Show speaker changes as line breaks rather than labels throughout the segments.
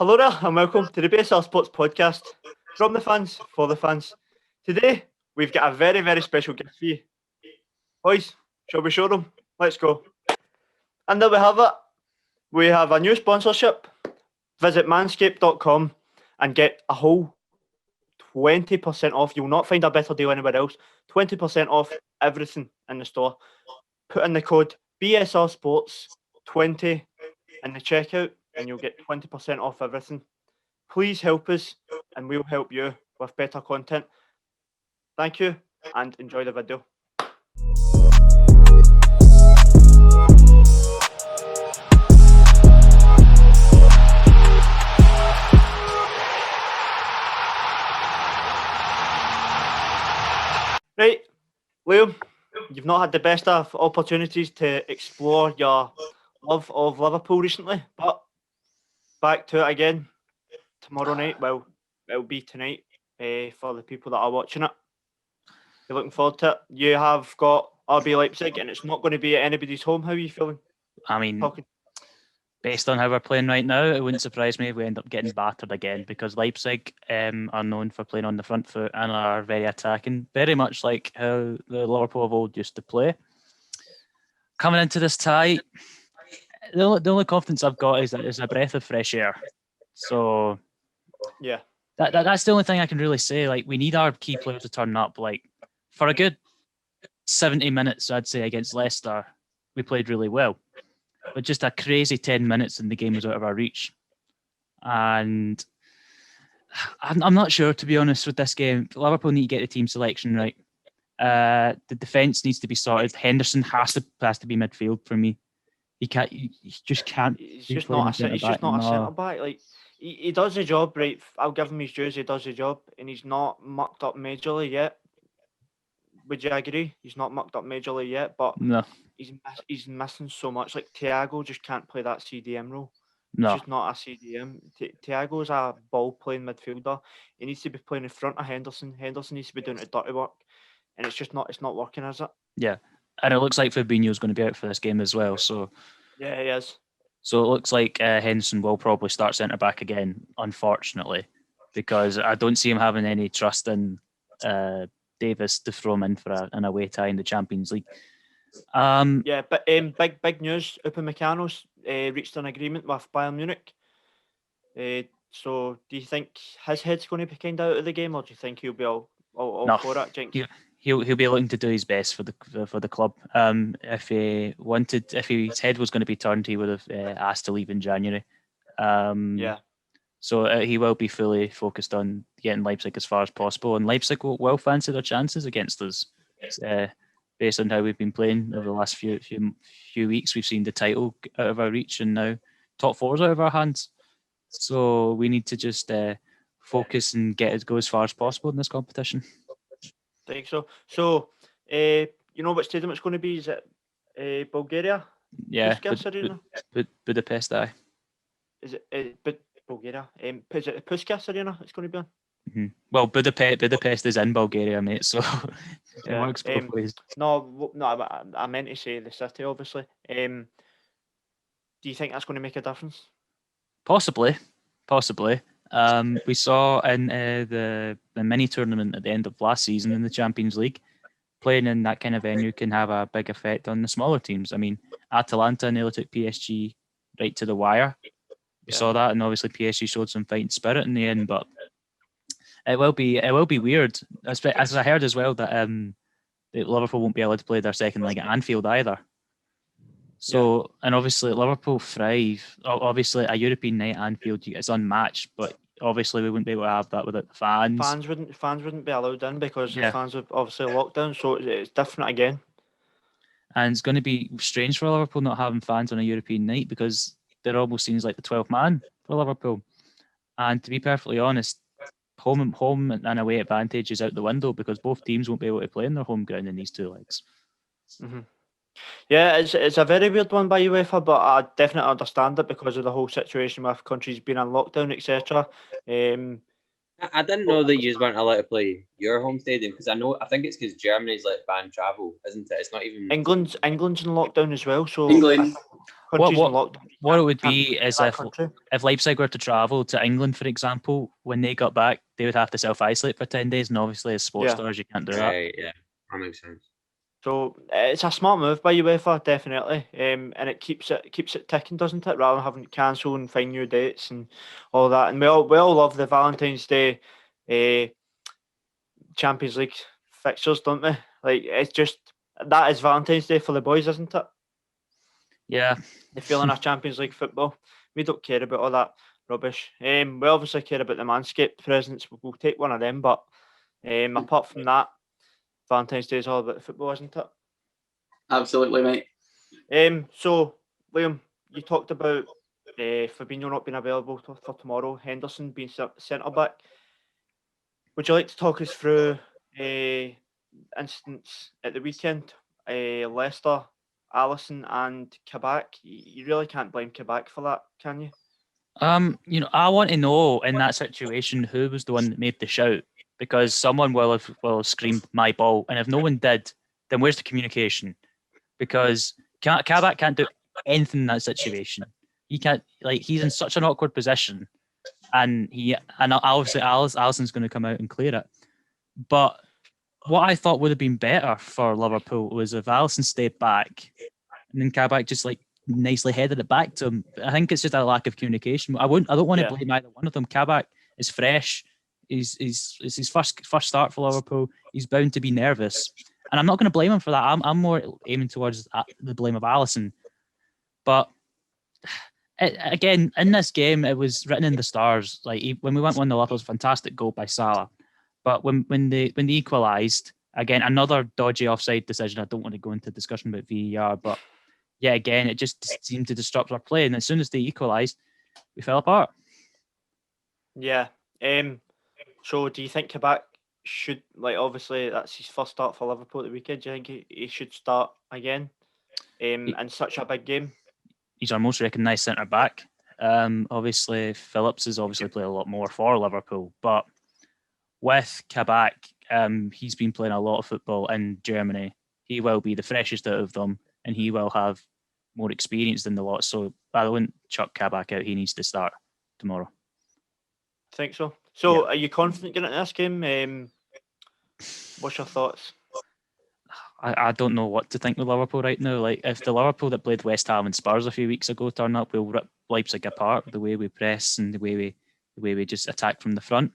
Hello there and welcome to the BSR Sports Podcast from the fans, for the fans. Today, we've got a very, very special gift for you. Boys, shall we show them? Let's go. And there we have it. We have a new sponsorship. Visit manscaped.com and get a whole 20% off. You'll not find a better deal anywhere else. 20% off everything in the store. Put in the code BSR Sports 20 in the checkout and you'll get 20% off everything. Please help us and we'll help you with better content. Thank you and enjoy the video. Right, Liam, you've not had the best of opportunities to explore your love of Liverpool recently, but back to it again tomorrow night. Well, it'll be tonight for the people that are watching it. You're looking forward to it. You have got RB Leipzig, and it's not going to be at anybody's home. How are you feeling?
I mean, based on how we're playing right now, it wouldn't surprise me if we end up getting battered again, because Leipzig are known for playing on the front foot and are very attacking, very much like how the Liverpool of old used to play. Coming into this tie, the only confidence I've got is that it's a breath of fresh air. So
yeah,
that's the only thing I can really say. Like, we need our key players to turn up. Like, for a good 70 minutes, I'd say, against Leicester, we played really well. But just a crazy 10 minutes and the game was out of our reach. And I'm not sure, to be honest, with this game. Liverpool need to get the team selection right. The defence needs to be sorted. Henderson has to be midfield for me. He just can't.
He's just not a centre back. Like, he does the job, right? I'll give him his dues. He does the job, and he's not mucked up majorly yet. Would you agree? He's not mucked up majorly yet, but
no,
he's missing so much. Like, Thiago just can't play that CDM role.
No,
he's just not a CDM. Thiago's a ball playing midfielder. He needs to be playing in front of Henderson. Henderson needs to be doing the dirty work, and it's not working, is it?
Yeah, and it looks like Fabinho's going to be out for this game as well. So
yeah, he is.
So it looks like Henderson will probably start centre back again, unfortunately, because I don't see him having any trust in Davis to throw him in for an away tie in the Champions League.
Yeah, but big news. Upamecano's reached an agreement with Bayern Munich. So do you think his head's going to be kind of out of the game, or do you think he'll be all
no,
for it, Jinx?
He'll be looking to do his best for the club. If his head was going to be turned, he would have asked to leave in January.
Yeah.
So he will be fully focused on getting Leipzig as far as possible, and Leipzig will fancy their chances against us. Based on how we've been playing over the last few weeks, we've seen the title out of our reach, and now top four's out of our hands. So we need to just focus and go as far as possible in this competition.
I think so. So, you know what stadium it's going to be? Is it Bulgaria?
Yeah,
Budapest
Arena.
Is it Bulgaria? Is it Puskas Arena it's going to be on?
Mm-hmm. Well, Budapest is in Bulgaria, mate, so it works both ways.
No, I meant to say the city, obviously. Do you think that's going to make a difference?
Possibly. We saw in the mini tournament at the end of last season in the Champions League, playing in that kind of venue can have a big effect on the smaller teams. I mean, Atalanta nearly took PSG right to the wire. We saw that, and obviously PSG showed some fighting spirit in the end. But it will be weird, as I heard as well that Liverpool won't be allowed to play their second leg at Anfield either. So, and obviously Liverpool thrive. Obviously, a European night at Anfield is unmatched, but obviously we wouldn't be able to have that without the fans.
Fans wouldn't be allowed in because the fans are obviously locked down. So it's different again.
And it's going to be strange for Liverpool not having fans on a European night, because they're almost seen as like the 12th man for Liverpool. And to be perfectly honest, home and away advantage is out the window, because both teams won't be able to play in their home ground in these two legs.
Mm-hmm. Yeah, it's a very weird one by UEFA, but I definitely understand it because of the whole situation with countries being on lockdown, etc.
I didn't know that you weren't allowed to play your home stadium because I think it's because Germany's like banned travel, isn't it? It's not even
England's in lockdown as well, so
England.
countries in lockdown.
What it would
Can't
be is
that country.
if Leipzig were to travel to England, for example, when they got back, they would have to self-isolate for 10 days, and obviously as sports
Yeah.
stars, you can't do that.
Right, yeah, that makes sense.
So it's a smart move by UEFA, definitely, and it keeps it ticking, doesn't it? Rather than having to cancel and find new dates and all that. And we all love the Valentine's Day, Champions League fixtures, don't we? Like it's just that is Valentine's Day for the boys, isn't it?
Yeah,
The feeling of Champions League football. We don't care about all that rubbish. We obviously care about the Manscaped presents. We'll take one of them, but apart from that, Valentine's Day is all about the football, isn't it?
Absolutely, mate.
So, Liam, you talked about Fabinho not being available for tomorrow, Henderson being centre back. Would you like to talk us through instance at the weekend? Leicester, Alisson and Kabak. You really can't blame Kabak for that, can you?
I want to know in that situation who was the one that made the shout, because someone will have screamed "my ball," and if no one did, then where's the communication? Because Kabak can't do anything in that situation. He can't, like, he's in such an awkward position, and obviously Alisson's going to come out and clear it. But what I thought would have been better for Liverpool was if Alisson stayed back, and then Kabak just like nicely headed it back to him. I think it's just a lack of communication. I don't want to blame either one of them. Kabak is fresh. It's his first start for Liverpool. He's bound to be nervous, and I'm not going to blame him for that. I'm more aiming towards the blame of Alisson. But again, in this game, it was written in the stars. Like when we went 1-0 up, it was a fantastic goal by Salah. But when they equalised, again, another dodgy offside decision. I don't want to go into discussion about VAR, but yeah, again, it just seemed to disrupt our play. And as soon as they equalised, we fell apart.
Yeah. So do you think Kabak should, like, obviously that's his first start for Liverpool at the weekend? Do you think he should start again in such a big game?
He's our most recognised centre back. Obviously, Phillips has obviously played a lot more for Liverpool, but with Kabak, he's been playing a lot of football in Germany. He will be the freshest out of them, and he will have more experience than the lot. So I wouldn't chuck Kabak out. He needs to start tomorrow.
I think so. So Are you confident getting into this game? What's your thoughts?
I don't know what to think with Liverpool right now. Like, if the Liverpool that played West Ham and Spurs a few weeks ago turn up, we'll rip Leipzig apart, the way we press and the way we just attack from the front.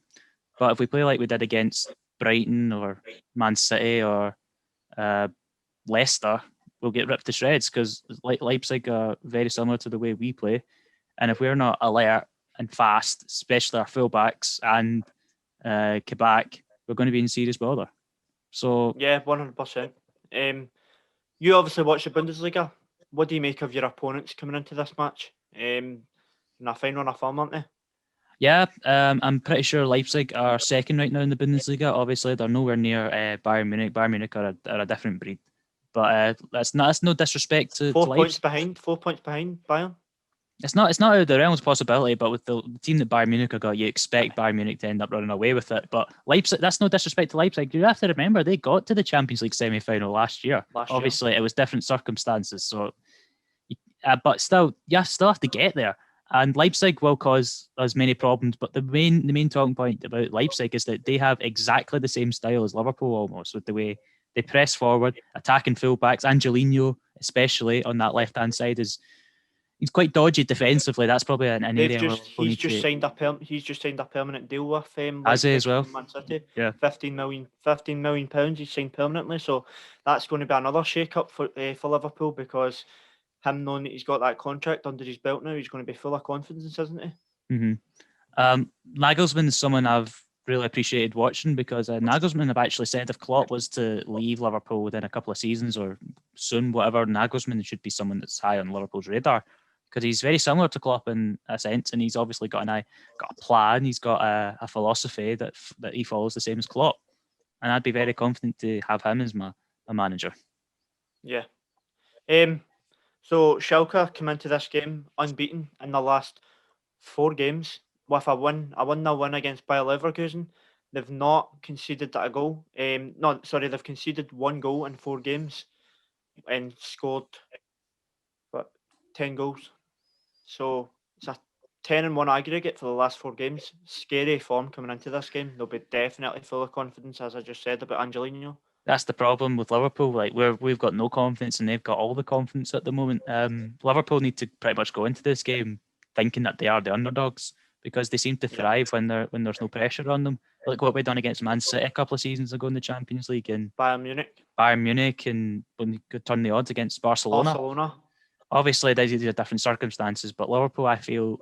But if we play like we did against Brighton or Man City or Leicester, we'll get ripped to shreds, because Leipzig are very similar to the way we play. And if we're not alert and fast, especially our fullbacks and Kabak, we're going to be in serious bother. So
yeah, 100%. You obviously watch the Bundesliga. What do you make of your opponents coming into this match? In a fine run of form, aren't they?
Yeah, I'm pretty sure Leipzig are second right now in the Bundesliga. Obviously, they're nowhere near Bayern Munich. Bayern Munich are a different breed. But that's no disrespect to
4
Leipzig.
points 4 points behind Bayern.
It's not out of the realms of possibility, but with the team that Bayern Munich have got, you expect Bayern Munich to end up running away with it. But Leipzig, that's no disrespect to Leipzig. You have to remember they got to the Champions League semi-final last year. Obviously, it was different circumstances. So, but still, you still have to get there. And Leipzig will cause us many problems. But the main talking point about Leipzig is that they have exactly the same style as Liverpool, almost, with the way they press forward, attacking fullbacks. Angelino, especially on that left-hand side, he's quite dodgy defensively. That's probably an area where
he's just signed a permanent deal with
as well.
Man City.
Yeah,
15 million pounds he's signed permanently. So that's going to be another shake-up for Liverpool, because him knowing that he's got that contract under his belt now, he's going to be full of confidence, isn't he?
Mm-hmm. Nagelsmann is someone I've really appreciated watching, because Nagelsmann have actually said if Klopp was to leave Liverpool within a couple of seasons or soon, whatever, Nagelsmann should be someone that's high on Liverpool's radar, because he's very similar to Klopp in a sense, and he's obviously got a plan. He's got a philosophy that he follows the same as Klopp, and I'd be very confident to have him as my manager.
Yeah. So Schalke come into this game unbeaten in the last 4 games. with a 1-0 win against Bayer Leverkusen. They've not conceded a goal. They've conceded 1 goal in 4 games and scored 10 goals. So it's a 10-1 aggregate for the last 4 games. Scary form coming into this game. They'll be definitely full of confidence, as I just said about Angelino.
That's the problem with Liverpool. Like we've got no confidence, and they've got all the confidence at the moment. Liverpool need to pretty much go into this game thinking that they are the underdogs, because they seem to thrive when there's no pressure on them. Like what we done against Man City a couple of seasons ago in the Champions League, and
Bayern Munich,
and when they could turn the odds against Barcelona. Obviously, these are different circumstances, but Liverpool, I feel,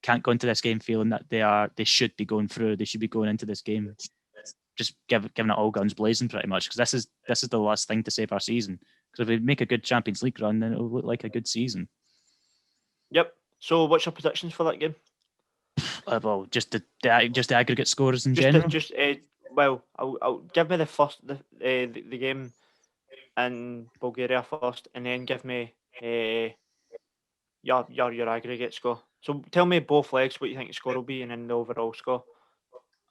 can't go into this game feeling that they should be going through. They should be going into this game just giving it all guns blazing, pretty much, because this is the last thing to save our season. Because if we make a good Champions League run, then it'll look like a good season.
Yep. So, what's your predictions for that game?
Well, just the aggregate scores in general.
I'll give me the game in Bulgaria first, and then give me your aggregate score. So tell me both legs what you think the score will be, and then the overall score.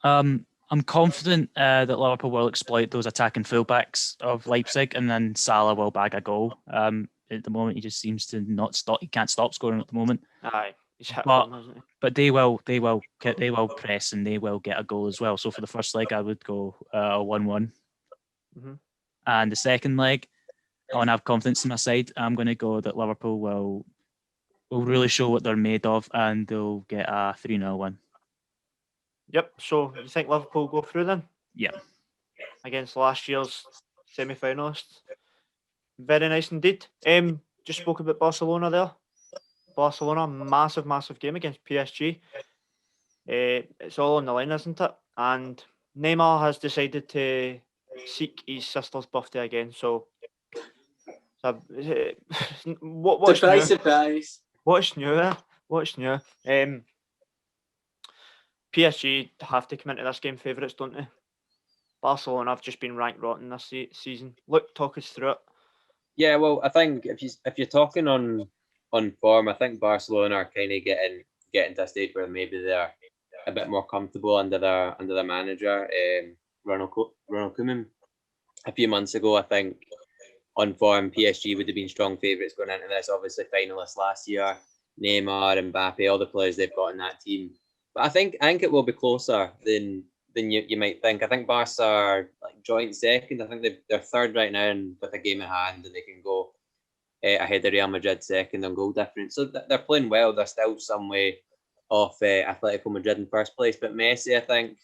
I'm confident that Liverpool will exploit those attacking fullbacks of Leipzig, and then Salah will bag a goal. At the moment, he just seems to not stop. He can't stop scoring at the moment.
Aye, he's hit home, hasn't he?
But they will press, and they will get a goal as well. So for the first leg, I would go 1-1.
Mm-hmm.
And the second leg, I want to have confidence in my side. I'm going to go that Liverpool will really show what they're made of, and they'll get a 3-0 win.
Yep. So you think Liverpool go through then?
Yeah.
Against last year's semi-finalists. Very nice indeed. Just spoke about Barcelona there. Barcelona, massive game against PSG. It's all on the line, isn't it? And Neymar has decided to seek his sister's birthday again. So, what's
surprise?
What's new there? What's new? PSG have to come into this game favourites, don't they? Barcelona have just been ranked rotten this season. Look, talk us through it.
Yeah, well, I think if you're talking on form, I think Barcelona are kind of getting to a stage where maybe they're a bit more comfortable under their manager, Ronald Koeman. A few months ago, I think on form, PSG would have been strong favourites going into this. Obviously, finalists last year, Neymar, Mbappe, all the players they've got in that team. But I think it will be closer than you might think. I think Barca are like joint second. I think they're third right now, and with a game in hand, and they can go ahead of Real Madrid second on goal difference. So they're playing well. They're still some way off Atletico Madrid in first place. But Messi, I think,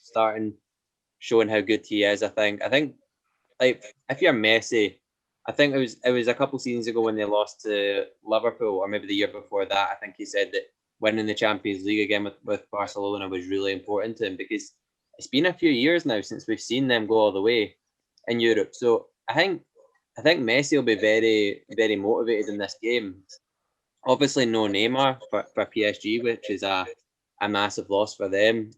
showing how good he is. I think like if you're Messi, I think it was a couple seasons ago when they lost to Liverpool, or maybe the year before that. I think he said that winning the Champions League again with Barcelona was really important to him, because it's been a few years now since we've seen them go all the way in Europe. So I think Messi will be very, very motivated in this game. Obviously, no Neymar for PSG, which is a massive loss for them.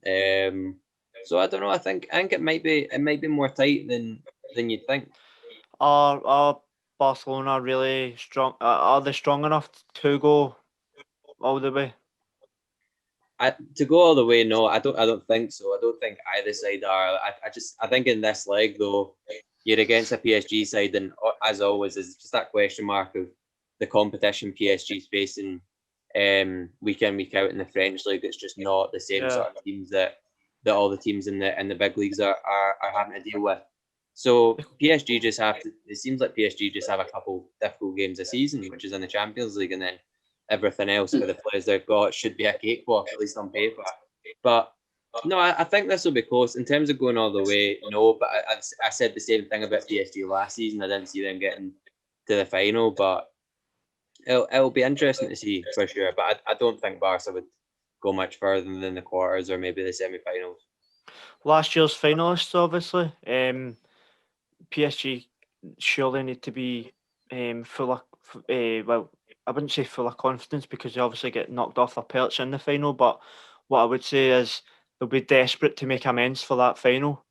So I don't know. I think it might be more tight than you'd think.
Are Barcelona really strong? Are they strong enough to go all the way?
To go all the way, no, I don't think so. I don't think either side are. I think in this leg though, you're against a PSG side, and as always, is just that question mark of the competition PSG's facing week in, week out in the French league. It's just not the same sort of teams that all the teams in the big leagues are having to deal with. So PSG just have to. It seems like PSG just have a couple difficult games a season, which is in the Champions League, and then everything else for the players they've got should be a cakewalk, at least on paper. But no, I think this will be close. In terms of going all the way, no, but I said the same thing about PSG last season. I didn't see them getting to the final, but it'll be interesting to see for sure. But I don't think Barca would go much further than the quarters or maybe the semi-finals.
Last year's finalists, obviously. PSG surely need to be full of, I wouldn't say full of confidence, because they obviously get knocked off their perch in the final, but what I would say is they'll be desperate to make amends for that final.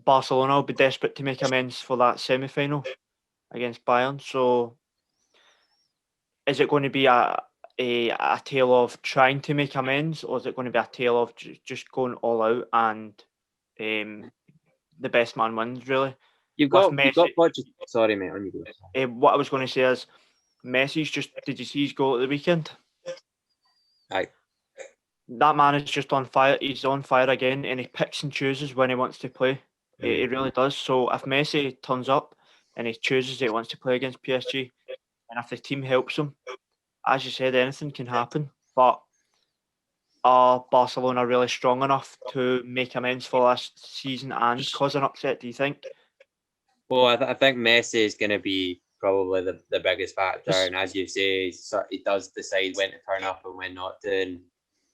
Barcelona will be desperate to make amends for that semi-final against Bayern. So is it going to be a a tale of trying to make amends, or is it going to be a tale of just going all out and the best man wins, really?
You've got Pochettino. Sorry, mate, on you go.
What I was going to say is, Messi's just, did you see his goal at the weekend?
Aye.
That man is just on fire. He's on fire again, and he picks and chooses when he wants to play. He really does. So if Messi turns up and he chooses that he wants to play against PSG, and if the team helps him, as you said, anything can happen. But are Barcelona really strong enough to make amends for last season and cause an upset, do you think?
Well, I think Messi is going to be probably the biggest factor. And as you say, he does decide when to turn up and when not to.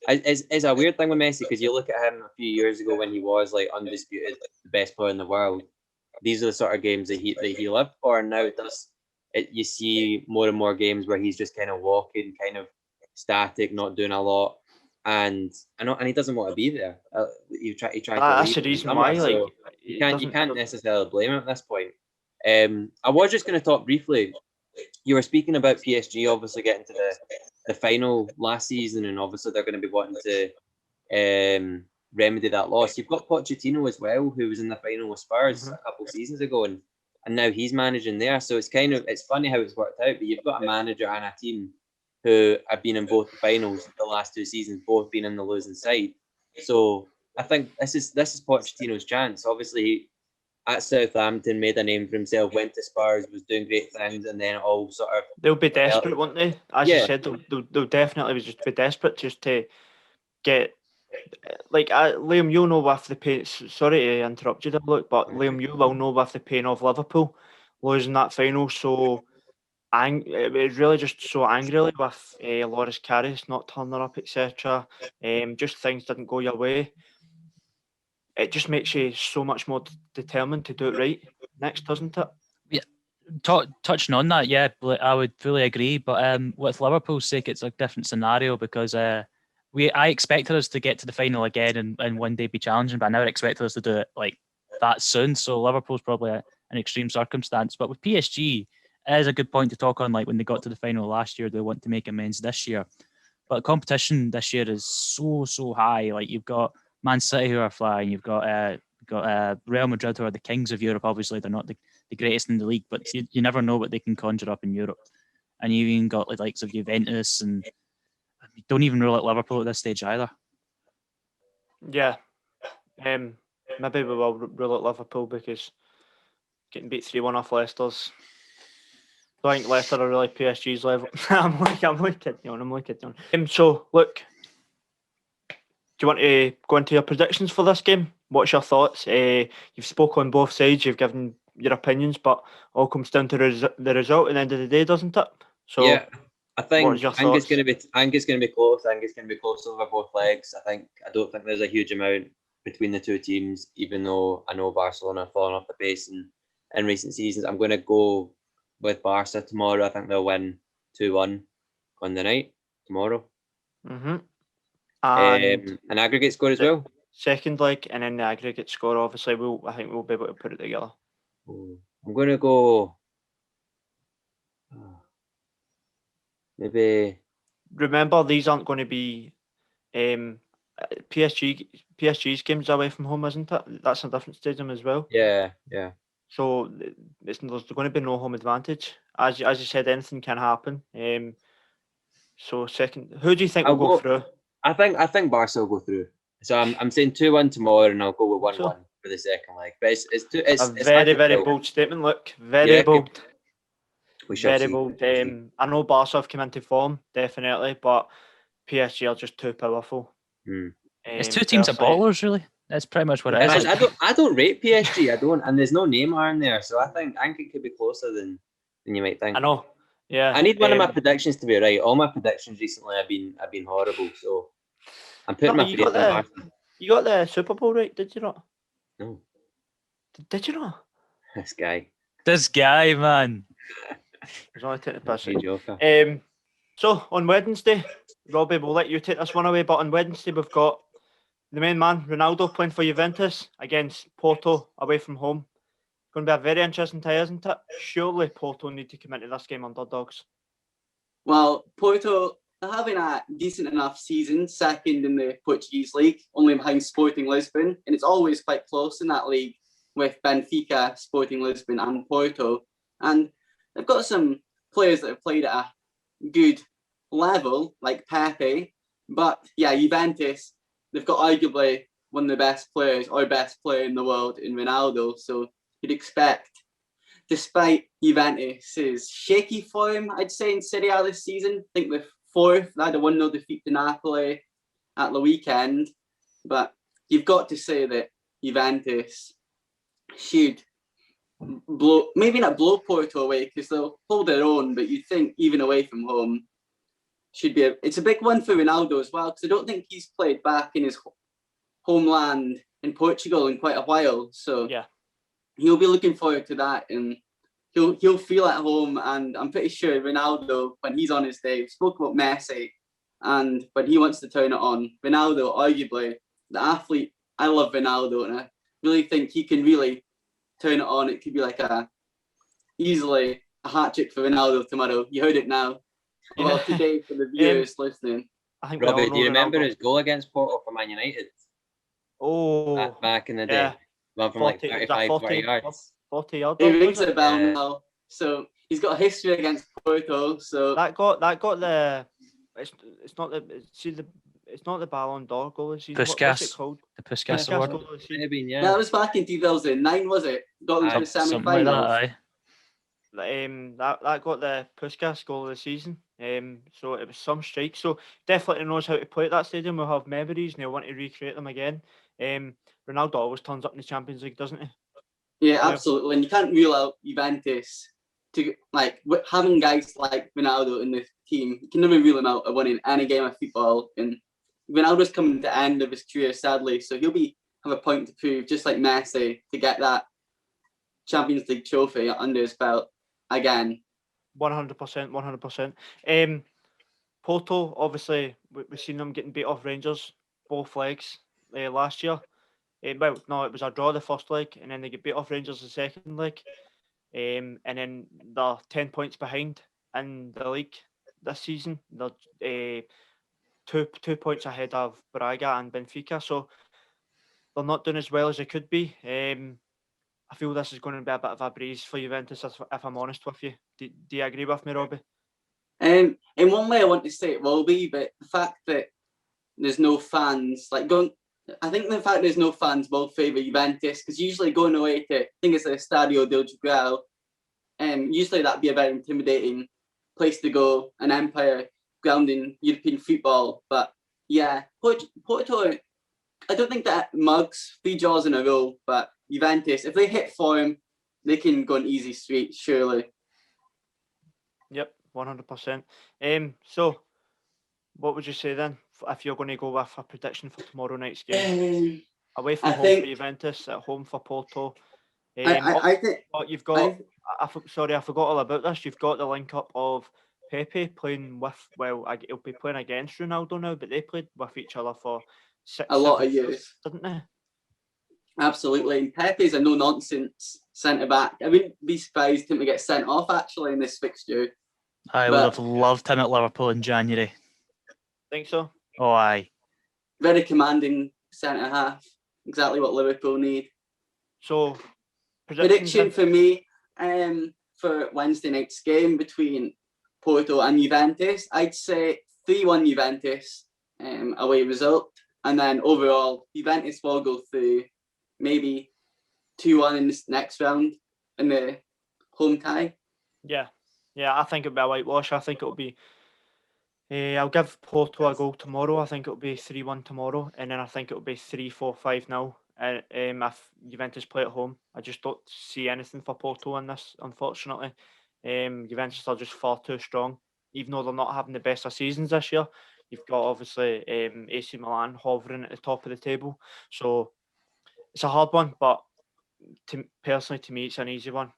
And it's a weird thing with Messi, because you look at him a few years ago when he was like undisputed the best player in the world. These are the sort of games that he lived for. And now you see more and more games where he's just kind of walking, kind of static, not doing a lot. And he doesn't want to be there. He tries
that's the reason why.
So you can't necessarily blame him at this point. I was just going to talk briefly. You were speaking about PSG obviously getting to the final last season, and obviously they're going to be wanting to remedy that loss. You've got Pochettino as well, who was in the final with Spurs a couple of seasons ago, and now he's managing there. So it's funny how it's worked out. But you've got a manager and a team who have been in both the finals the last 2 seasons, both been in the losing side. So I think this is Pochettino's chance. Obviously, at Southampton, made a name for himself, went to Spurs, was doing great things, and then all sort of...
They'll be desperate, won't they? As you said, they'll definitely just be desperate just to get... Like, Liam, you'll know with the pain... Sorry to interrupt you there, Luke, but Liam, you will know with the pain of Liverpool losing that final, so... It was really just so angrily with Loris Karius not turning up, etc. Just things didn't go your way. It just makes you so much more determined to do it right next, doesn't it?
Yeah, touching on that, yeah, I would fully agree. But with Liverpool's sake, it's a different scenario, because I expected us to get to the final again and one day be challenging, but I never expected us to do it like that soon. So Liverpool's probably an extreme circumstance. But with PSG, it is a good point to talk on. Like when they got to the final last year, they want to make amends this year. But the competition this year is so high. Like you've got Man City who are flying. You've got Real Madrid who are the kings of Europe. Obviously, they're not the greatest in the league, but you never know what they can conjure up in Europe. And you even got like likes of Juventus, and you don't even rule out Liverpool at this stage either.
Yeah. Maybe we will rule out Liverpool, because getting beat 3-1 off Leicester's... I think Leicester are really PSG's level. I'm only kidding on. So, look, do you want to go into your predictions for this game? What's your thoughts? You've spoken on both sides, you've given your opinions, but all comes down to the result at the end of the day, doesn't it? So,
yeah, I think
it's
going to be close. I think it's going to be close over both legs. I don't think there's a huge amount between the two teams, even though I know Barcelona have fallen off the pace in recent seasons. I'm going to go with Barca tomorrow. I think they'll win 2-1 on the night tomorrow.
And
an aggregate score as well.
Second leg, and then the aggregate score. Obviously, I think we'll be able to put it together.
I'm going to go. Maybe.
Remember, these aren't going to be PSG's games away from home, isn't it? That's a different stadium as well.
Yeah.
So there's going to be no home advantage. As you said, anything can happen. So second, who do you think will go through?
I think Barca will go through. So I'm saying 2-1 tomorrow, and I'll go with 1-1 for the second leg. But it's
a very bold statement. Look, very bold.
We shall
very
see.
bold. I know Barca have come into form, definitely, but PSG are just too powerful.
It's two teams of ballers, really. That's pretty much what it is.
I don't rate PSG. I don't, and there's no Neymar in there, so I think it could be closer than you might think.
I know. Yeah.
I need one of my predictions to be right. All my predictions recently have been horrible, so I'm putting my faith in Barca.
You got the Super Bowl right, did you not?
No.
Did you not?
This guy, man.
He's only taking the piss. So on Wednesday, Robbie, we'll let you take this one away, but on Wednesday we've got the main man, Ronaldo, playing for Juventus against Porto away from home. Going to be a very interesting tie, isn't it? Surely Porto need to come into this game underdogs.
Well, Porto they're having a decent enough season, second in the Portuguese league, only behind Sporting Lisbon, and it's always quite close in that league with Benfica, Sporting Lisbon, and Porto. And they've got some players that have played at a good level, like Pepe. But yeah, Juventus, they've got arguably one of the best players, or best player in the world, in Ronaldo. So you'd expect, despite Juventus's shaky form, I'd say, in Serie A this season, I think the fourth, they had a 1-0 defeat to Napoli at the weekend. But you've got to say that Juventus should maybe not blow Porto away, because they'll hold their own, but you'd think even away from home, it's a big one for Ronaldo as well, because I don't think he's played back in his homeland in Portugal in quite a while. So yeah, he'll be looking forward to that, and he'll feel at home. And I'm pretty sure Ronaldo, when he's on his day, we spoke about Messi, and when he wants to turn it on, Ronaldo, arguably the athlete, I love Ronaldo, and I really think he can really turn it on. It could be like easily a hat-trick for Ronaldo tomorrow. You heard it now. Well, today for the viewers listening.
I think Robbie, do you remember his goal against Porto for Man United?
Oh,
back in the day, one from 40, like 35, 40 yards.
40 yards.
He rings a bell now. So he's got a history against Porto. So
that got the. It's not the Ballon d'Or goal. What's it called?
The Puskas Award.
That was back in 2009, was it? Got them to the semi-finals.
That got the Puskas goal of the season. So it was some strike. So definitely knows how to play at that stadium. We'll have memories and he'll want to recreate them again. Ronaldo always turns up in the Champions League, doesn't he?
Yeah, absolutely. And you can't rule out Juventus to having guys like Ronaldo in the team. You can never rule him out of winning any game of football. And Ronaldo's coming to the end of his career, sadly, so he'll have a point to prove, just like Messi, to get that Champions League trophy under his belt again.
100%. Porto, obviously, we've seen them getting beat off Rangers both legs last year. It was a draw the first leg, and then they get beat off Rangers the second leg. And then they're 10 points behind in the league this season. They're two points ahead of Braga and Benfica, so they're not doing as well as they could be. I feel this is going to be a bit of a breeze for Juventus, if I'm honest with you. Do you agree with me, Robbie?
In one way, I want to say it will be, but the fact that there's no fans, I think the fact there's no fans will favour Juventus, because usually going away to, I think it's the Estadio del Dragão, usually that'd be a very intimidating place to go, an empire ground in European football. But yeah, Porto, I don't think that mugs 3 draws in a row, but Juventus, if they hit form, they can go an easy streak, surely.
Yep, 100%. So, what would you say then, if you're going to go with a prediction for tomorrow night's game? Away from home for Juventus, at home for Porto.
I think
you've got. I forgot all about this. You've got the link up of Pepe playing with. He'll be playing against Ronaldo now, but they played with each other for
a lot of years,
didn't they?
Absolutely. And Pepe's a no-nonsense centre-back. I wouldn't be surprised him to get sent off, actually, in this fixture.
I would have loved him at Liverpool in January.
Think so?
Oh, aye.
Very commanding centre-half. Exactly what Liverpool need.
So,
prediction for me for Wednesday night's game between Porto and Juventus, I'd say 3-1 Juventus away result. And then overall, Juventus will go through, maybe 2-1 in this next round in the home tie.
Yeah, I think it'll be a whitewash. I think it'll be. I'll give Porto a goal tomorrow. I think it'll be 3-1 tomorrow, and then I think it'll be 3-4-5-0. If Juventus play at home, I just don't see anything for Porto in this, unfortunately. Juventus are just far too strong, even though they're not having the best of seasons this year. You've got obviously AC Milan hovering at the top of the table, so it's a hard one. But personally, to me, it's an easy one.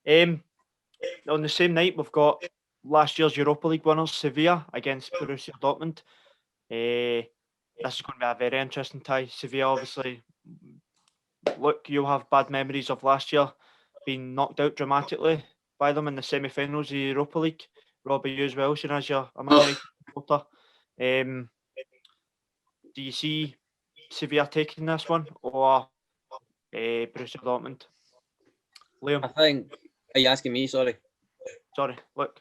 On the same night, we've got last year's Europa League winners, Sevilla against Borussia Dortmund. This is going to be a very interesting tie. Sevilla, obviously, look, you'll have bad memories of last year being knocked out dramatically by them in the semi-finals of the Europa League. Robbie, you as well, seeing as you're a Man United supporter. Do you see Sevilla taking this one or Borussia Dortmund? Liam?
I think. Are you asking me? Sorry.
Sorry, look.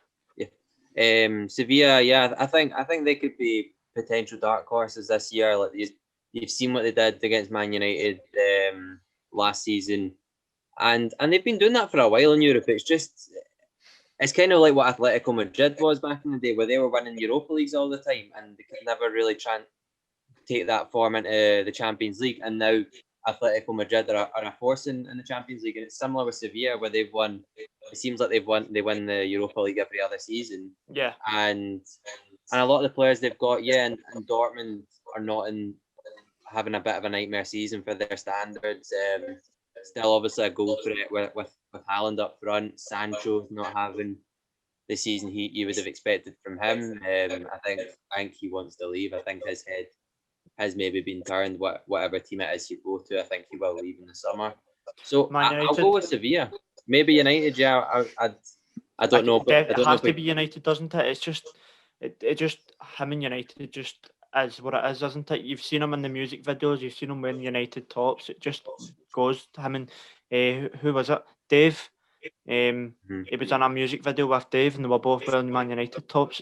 Sevilla, yeah, I think they could be potential dark horses this year. Like you've seen what they did against Man United last season, and they've been doing that for a while in Europe. It's kind of like what Atletico Madrid was back in the day, where they were winning Europa Leagues all the time, and they could never really try and take that form into the Champions League. And now Atletico Madrid are a force in the Champions League, and it's similar with Sevilla, where they've won. It seems like they win the Europa League every other season.
Yeah.
And a lot of the players they've got, and Dortmund are not having a bit of a nightmare season for their standards. Still, obviously, a goal threat with Haaland up front. Sancho not having the season you would have expected from him. I think he wants to leave. I think his head has maybe been turned. Whatever team it is he'd go to, I think he will leave in the summer. So I'll go with Sevilla. Maybe United. Yeah, I don't know. But
it has to be United, doesn't it? It's just it just him and United just is what it is, isn't it? You've seen him in the music videos. You've seen him wearing United tops. It just goes to him and who was it? Dave. He was in a music video with Dave, and they were both wearing Man United tops.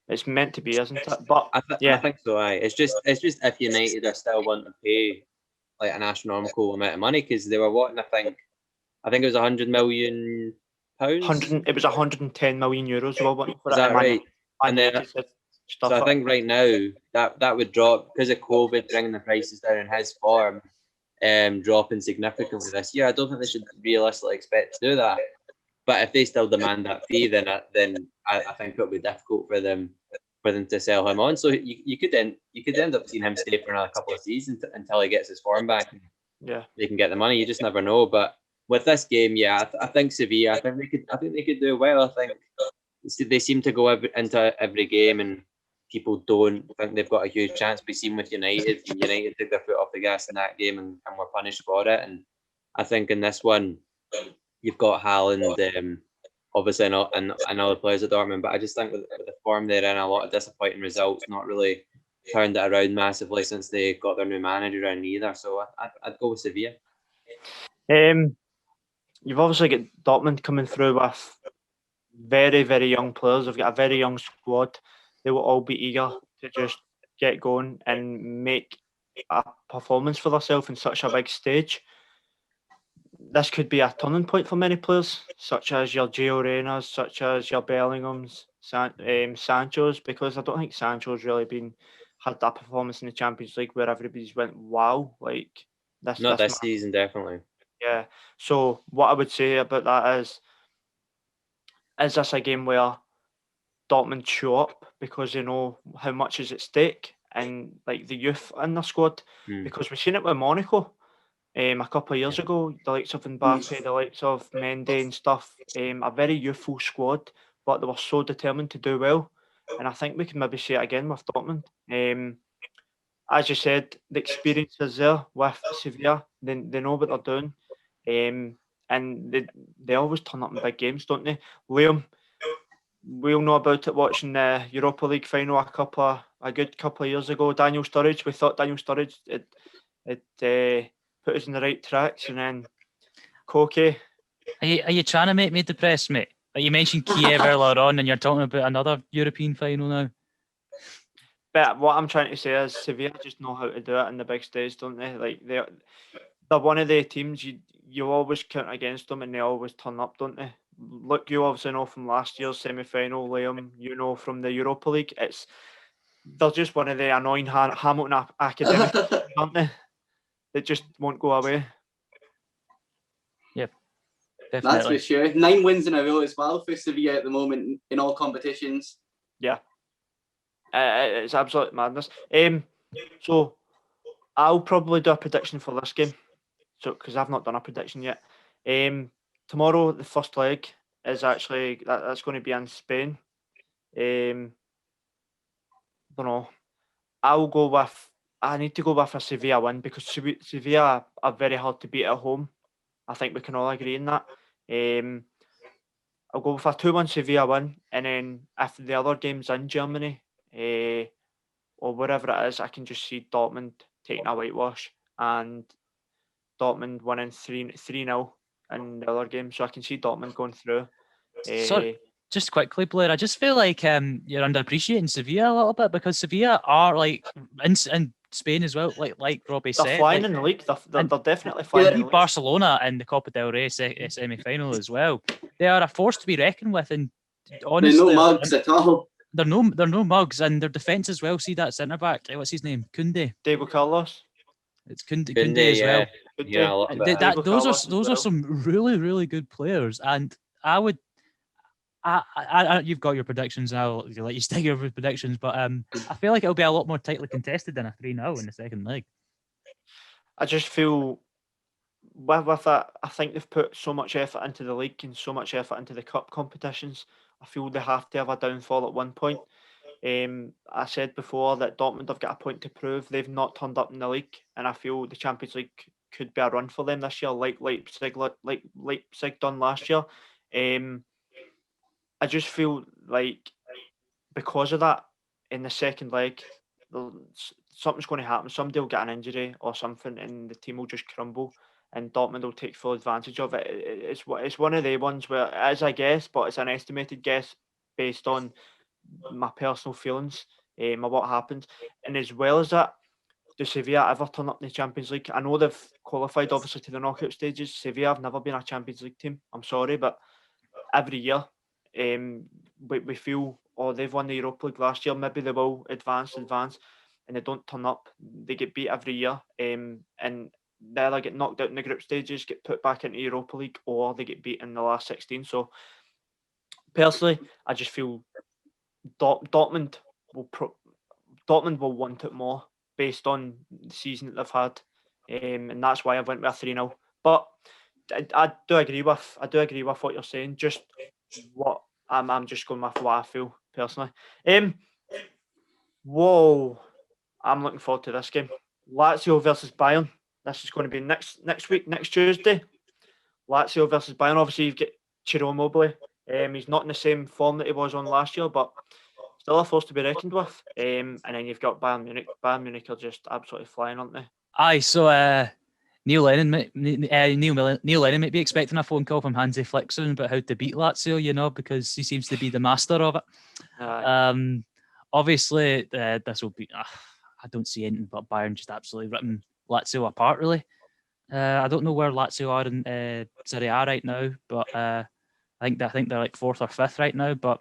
It's meant to be, isn't it? But
I think so. It's just if United are still wanting to pay like an astronomical amount of money, because they were wanting, I think it was £100 million.
It was 110 million euros. Well, for
is that right?
And then
so I think right now that would drop because of COVID, bringing the prices down in his form, dropping significantly this year. I don't think they should realistically expect to do that. But if they still demand that fee, then I think it'll be difficult for them to sell him on. So you could end up seeing him stay for another couple of seasons until he gets his form back.
Yeah,
they can get the money. You just never know. But with this game, I think Sevilla. I think they could do well. I think they seem to go into every game, and people don't think they've got a huge chance. We've seen with United. United took their foot off the gas in that game and were punished for it. And I think in this one, you've got Haaland, obviously, and other players at Dortmund. But I just think with the form they're in, a lot of disappointing results, not really turned it around massively since they got their new manager in either. So I'd go with Sevilla.
You've obviously got Dortmund coming through with very, very young players. They've got a very young squad. They will all be eager to just get going and make a performance for themselves in such a big stage. This could be a turning point for many players, such as your Gio Reynas, such as your Bellinghams, Sancho's, because I don't think Sancho's really had that performance in the Champions League where everybody's went, wow, like this.
Not this season, definitely.
Yeah. So what I would say about that is this a game where Dortmund show up because they know how much is at stake and like the youth in their squad? Because we've seen it with Monaco a couple of years ago, the likes of Mbappe, the likes of Mendy and stuff, a very youthful squad, but they were so determined to do well. And I think we can maybe see it again with Dortmund. As you said, the experience is there with Sevilla. They know what they're doing. And they always turn up in big games, don't they? Liam, we'll know about it watching the Europa League final a good couple of years ago. Daniel Sturridge, we thought Daniel Sturridge it put us in the right tracks, and then Koke.
Are you trying to make me depressed, mate? Like you mentioned Kiev earlier on, and you're talking about another European final now.
But what I'm trying to say is Sevilla just know how to do it in the big stage, don't they? Like they're one of the teams you always count against them, and they always turn up, don't they? Look, you obviously know from last year's semi-final, Liam. You know from the Europa League. They're just one of the annoying Hamilton academics, aren't they? That just won't go away.
Yep, definitely.
That's for sure. 9 wins in a row as well for Sevilla at the moment in all competitions.
Yeah. It's absolute madness. So I'll probably do a prediction for this game. So because I've not done a prediction yet. Tomorrow the first leg is actually that's going to be in Spain. I don't know. I need to go with a Sevilla win because Sevilla are very hard to beat at home. I think we can all agree on that. I'll go with a 2-1 Sevilla win, and then if the other game's in Germany, or wherever it is, I can just see Dortmund taking a whitewash and Dortmund winning 3-0 in the other game. So I can see Dortmund going through.
So, just quickly, Blair, I just feel like you're underappreciating Sevilla a little bit, because Sevilla are like in Spain as well, like Robbie
They're
said.
flying
like,
in the league. They're definitely
they
flying in the
beat
league.
Barcelona in the Copa del Rey semi-final as well. They are a force to be reckoned with, and
They're
honestly,
no mugs at all.
they're no mugs, and their defense as well. See that centre back? What's his name? Kunde.
Diego Carlos.
It's Kunde
Kunde,
as well.
Good
Yeah,
day.
a lot
And
about him.
those are some really good players, and I would. You've got your predictions, and I'll let you stick your predictions, but I feel like it'll be a lot more tightly contested than a 3-0 in the second leg.
I just feel with that, I think they've put so much effort into the league and so much effort into the cup competitions. I feel they have to have a downfall at one point. I said before that Dortmund have got a point to prove. They've not turned up in the league, and I feel the Champions League could be a run for them this year, like Leipzig done last year. I just feel like because of that, in the second leg, something's going to happen. Somebody will get an injury or something, and the team will just crumble, and Dortmund will take full advantage of it. It's one of the ones where it is a guess, but it's an estimated guess based on my personal feelings of what happens. And as well as that, do Sevilla ever turn up in the Champions League? I know they've qualified obviously to the knockout stages. Sevilla have never been a Champions League team. I'm sorry, but every year we feel, oh, they've won the Europa League last year, maybe they will advance, and they don't turn up. They get beat every year, and they either get knocked out in the group stages, get put back into Europa League, or they get beat in the last 16. So personally, I just feel Dortmund will want it more based on the season that they've had, and that's why I went with a 3-0. But I do agree with what you're saying. Just what I'm just going with what I feel personally. Whoa, I'm looking forward to this game. Lazio versus Bayern. This is going to be next week, next Tuesday. Lazio versus Bayern. Obviously, you've got Ciro Immobile. He's not in the same form that he was on last year, but still a force to be reckoned with. And then you've got Bayern Munich. Bayern Munich are just absolutely flying, aren't they?
Aye, so Neil Lennon might be expecting a phone call from Hansi Flick soon about how to beat Lazio, because he seems to be the master of it. Obviously, this will be. I don't see anything but Bayern just absolutely ripping Lazio apart, really. I don't know where Lazio are in Serie A right now, but I think they're like 4th or 5th right now. But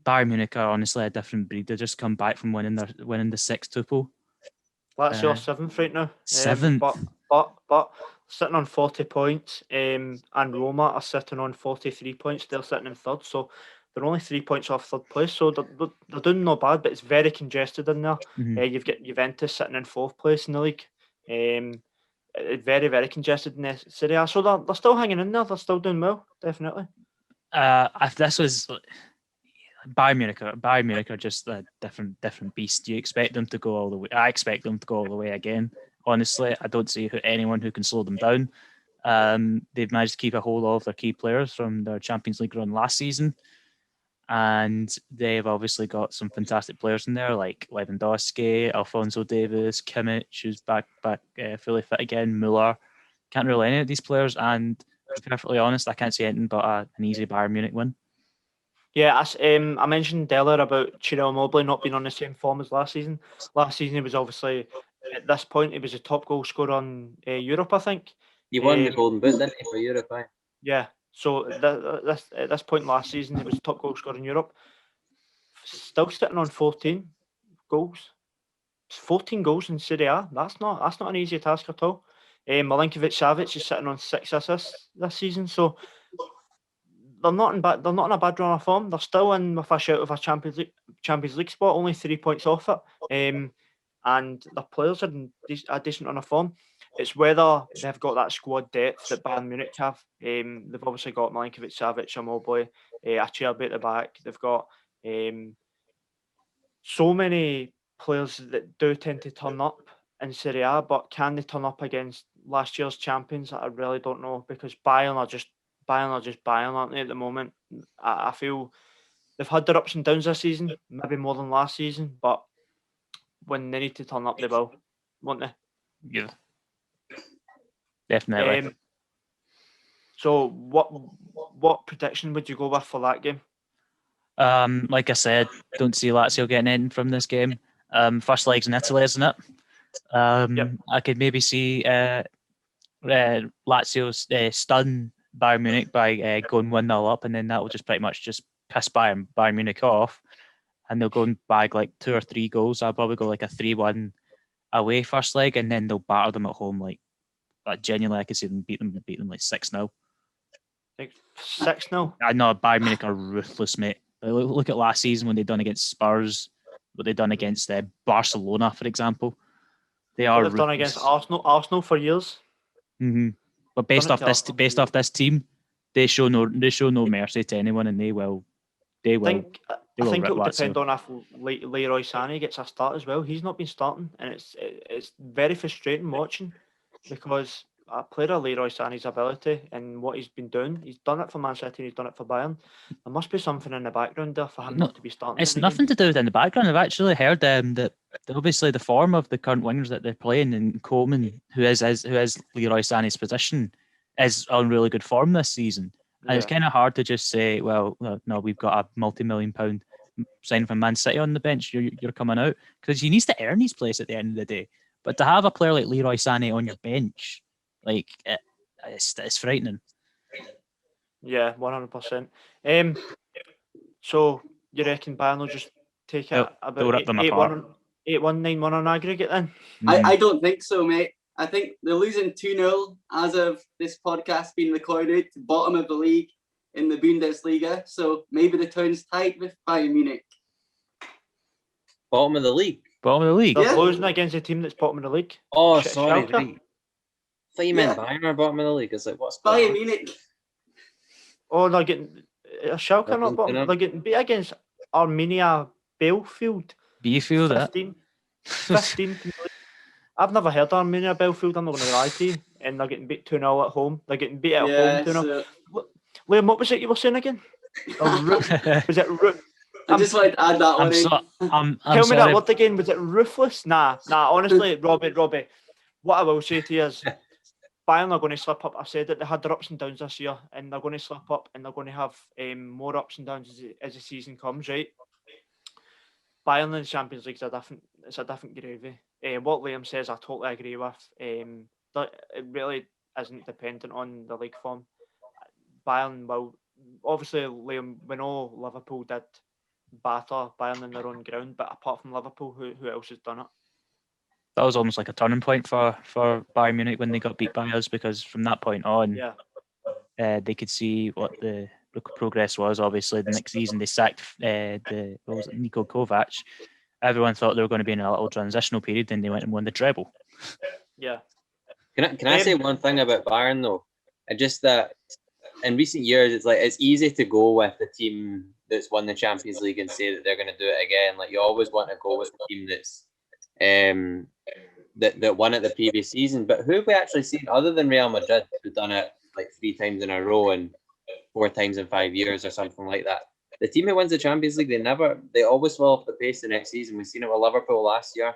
Bayern Munich are honestly a different breed. They just come back from winning the 6th tuple.
Lazio are 7th right now.
7th.
But sitting on 40 points, and Roma are sitting on 43 points. They're sitting in 3rd, so they're only 3 points off 3rd place. So they're doing no bad, but it's very congested in there.
Mm-hmm.
You've got Juventus sitting in 4th place in the league. Very, very congested in the Serie A. So they're still hanging in there. They're still doing well, definitely.
If this was Bayern Munich are just a different beast. You expect them to go all the way. I expect them to go all the way again. Honestly, I don't see anyone who can slow them down. They've managed to keep a hold of their key players from their Champions League run last season, and they've obviously got some fantastic players in there like Lewandowski, Alphonso Davies, Kimmich, who's back fully fit again, Müller. Can't rule any of these players, and to be perfectly honest, I can't see anything but an easy Bayern Munich win.
Yeah, I mentioned earlier about Ciro Immobile not being on the same form as last season. Last season, he was obviously, at this point, he was a top goal scorer in Europe, I think.
He won the Golden Boot, didn't he, for Europe?
Yeah, so at this point last season, he was a top goal scorer in Europe. Still sitting on 14 goals. 14 goals in Serie A. That's not an easy task at all. Milinkovic-Savic is sitting on 6 assists this season, so they're not in a bad run of form. They're still in with a shout of a Champions League spot, only 3 points off it. And the players are in a decent run of form. It's whether they've got that squad depth that Bayern Munich have. They've obviously got Milinkovic-Savic, Immobile, Acerbi at the back. They've got so many players that do tend to turn up in Serie A, but can they turn up against last year's champions? I really don't know, because Bayern are just Bayern, aren't they, at the moment? I feel they've had their ups and downs this season, maybe more than last season, but when they need to turn up, they will, won't they?
Yeah, definitely.
So what prediction would you go with for that game?
Like I said, don't see Lazio getting anything from this game. First leg's in Italy, isn't it?
Yep.
I could maybe see Lazio stun Bayern Munich by going 1-0 up, and then that will just pretty much just piss Bayern Munich off, and they'll go and bag like 2 or 3 goals. I'll probably go like a 3-1 away first leg, and then they'll batter them at home. Like genuinely, I could see them beat them like 6-0.
Like 6-0?
I know Bayern Munich are ruthless, mate. Look at last season when they done against Spurs, what they done against Barcelona, for example. They are.
They've done against Arsenal for years.
Mm-hmm. But based off this team, they show no mercy to anyone, and they will.
I think it will depend on if Leroy Sané gets a start as well. He's not been starting, and it's very frustrating watching, because a player of Leroy Sané's ability and what he's been doing, he's done it for Man City, and he's done it for Bayern. There must be something in the background there for him not to be starting.
It's nothing to do with in the background. I've actually heard that obviously the form of the current wingers that they're playing, and Coleman, who is Leroy Sané's position, is on really good form this season. And it's kind of hard to just say, well, no, we've got a multi-million-pound signing from Man City on the bench. You're coming out, because he needs to earn his place at the end of the day. But to have a player like Leroy Sané on your bench, like it's frightening. Yeah,
100%. So you reckon Bayern will just take it about 8-1, 9-1 on aggregate then?
I don't think so, mate. I think they're losing 2-0 as of this podcast being recorded to bottom of the league in the Bundesliga. So maybe the turn's tight with Bayern Munich.
Bottom of the league?
Bottom of the league?
They're losing against a team that's bottom of the league.
Oh, sorry. Right. I thought you meant Bayern are bottom of the league. It's like, what's
Bayern Munich?
Oh, they're getting... Schalke not bottom. They're getting beat against Arminia Bielefeld. 15. I've never heard of Arminia Bielefeld, I'm not going to lie to you. And they're getting beat 2-0 at home. They're getting beat at home 2-0. Liam, what was it you were saying again? Was it
I just wanted to add that one in.
Tell me that word again. Was it ruthless? Nah. Honestly, Robbie, what I will say to you is Bayern are going to slip up. I said that they had their ups and downs this year, and they're going to slip up, and they're going to have more ups and downs as the season comes, right? Bayern in the Champions League is a different gravy. What Liam says, I totally agree with. It really isn't dependent on the league form. Bayern will, obviously, Liam, we know Liverpool did batter Bayern in their own ground, but apart from Liverpool, who else has done it?
That was almost like a turning point for Bayern Munich when they got beat by us, because from that point on, they could see what the progress was. Obviously, the next season they sacked Niko Kovac. Everyone thought they were going to be in a little transitional period, and they went and won the treble.
Yeah.
Can I say one thing about Bayern though? And just that in recent years, it's easy to go with the team that's won the Champions League and say that they're going to do it again. Like, you always want to go with the team that's that won it the previous season. But who have we actually seen other than Real Madrid, who've done it like 3 times in a row and 4 times in 5 years or something like that? The team who wins the Champions League, they always fall off the pace the next season. We've seen it with Liverpool last year,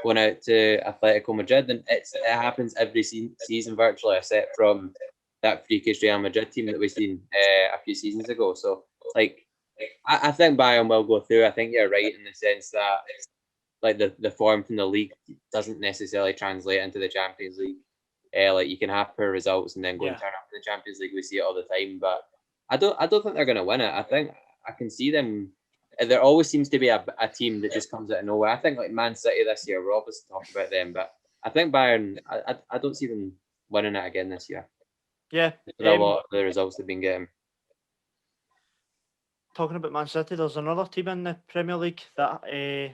going out to Atletico Madrid, and it happens every season virtually, except from that freakish Real Madrid team that we've seen a few seasons ago. So, I think Bayern will go through. I think you're right in the sense that the form from the league doesn't necessarily translate into the Champions League. You can have poor results and then go and turn up to the Champions League. We see it all the time, but I don't think they're going to win it. I think I can see them. There always seems to be a team that just comes out of nowhere. I think like Man City this year. We're obviously talking about them, but I think Bayern. I don't see them winning it again this year.
Yeah,
a lot of the results they've been getting.
Talking about Man City, there's another team in the Premier League that,